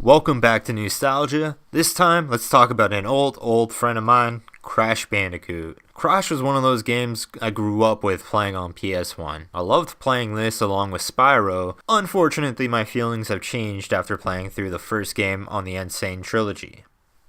Welcome back to Newstalgia. This time, let's talk about an old friend of mine, Crash Bandicoot. Crash was one of those games I grew up with playing on PS1. I loved playing this along with Spyro. Unfortunately, my feelings have changed after playing through the first game on the Insane trilogy.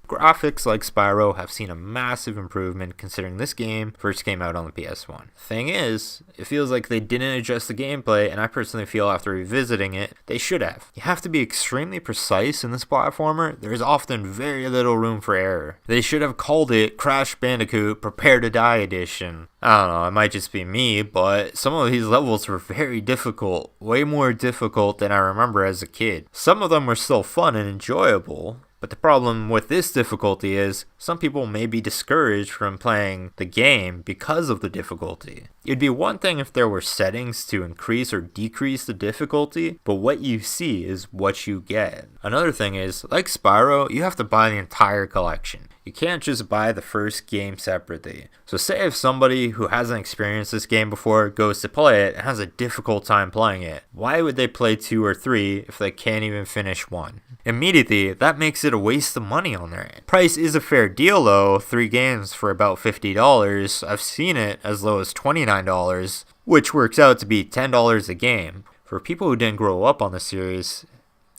Graphics like Spyro have seen a massive improvement considering this game first came out on the PS1. Thing is, it feels like they didn't adjust the gameplay, and I personally feel after revisiting it, they should have. You have to be extremely precise in this platformer. There is often very little room for error. They should have called it Crash Bandicoot Prepare to Die Edition. I don't know, it might just be me, but some of these levels were very difficult. Way more difficult than I remember as a kid. Some of them were still fun and enjoyable. But the problem with this difficulty is, some people may be discouraged from playing the game because of the difficulty. It'd be one thing if there were settings to increase or decrease the difficulty, but what you see is what you get. Another thing is, like Spyro, you have to buy the entire collection. You can't just buy the first game separately. So say if somebody who hasn't experienced this game before goes to play it and has a difficult time playing it, why would they play 2 or 3 if they can't even finish 1? Immediately, that makes it a waste of money on their end. Price is a fair deal though, 3 games for about $50. I've seen it as low as $29, which works out to be $10 a game. For people who didn't grow up on the series,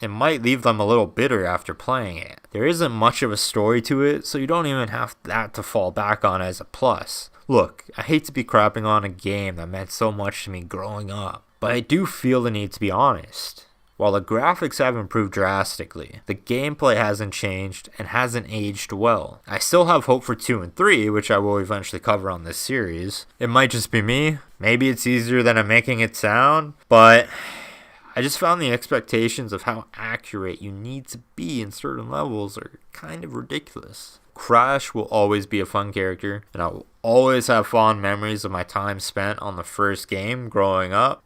it might leave them a little bitter after playing it. There isn't much of a story to it, so you don't even have that to fall back on as a plus. Look, I hate to be crapping on a game that meant so much to me growing up, but I do feel the need to be honest. While the graphics have improved drastically, the gameplay hasn't changed and hasn't aged well. I still have hope for 2 and 3, which I will eventually cover on this series. It might just be me, maybe it's easier than I'm making it sound, but I just found the expectations of how accurate you need to be in certain levels are kind of ridiculous. Crash will always be a fun character, and I will always have fond memories of my time spent on the first game growing up.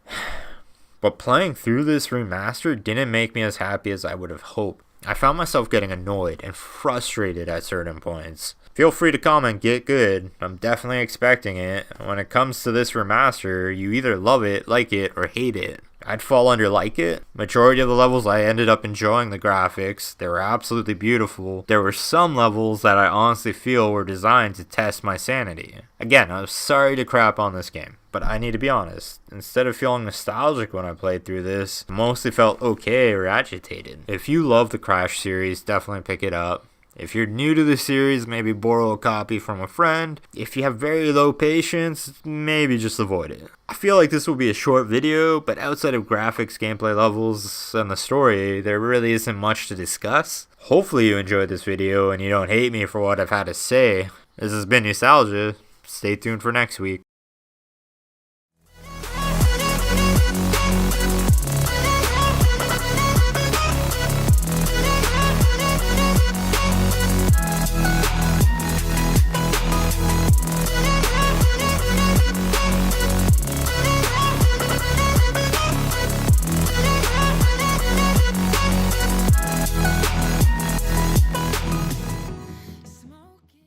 But playing through this remaster didn't make me as happy as I would have hoped. I found myself getting annoyed and frustrated at certain points. Feel free to comment, get good. I'm definitely expecting it. When it comes to this remaster, you either love it, like it, or hate it. I'd fall under like it. Majority of the levels I ended up enjoying the graphics. They were absolutely beautiful. There were some levels that I honestly feel were designed to test my sanity. Again, I'm sorry to crap on this game, but I need to be honest. Instead of feeling nostalgic when I played through this, I mostly felt okay or agitated. If you love the Crash series, definitely pick it up. If you're new to the series, maybe borrow a copy from a friend. If you have very low patience, maybe just avoid it. I feel like this will be a short video, but outside of graphics, gameplay levels, and the story, there really isn't much to discuss. Hopefully you enjoyed this video and you don't hate me for what I've had to say. This has been Newstalgia. Stay tuned for next week.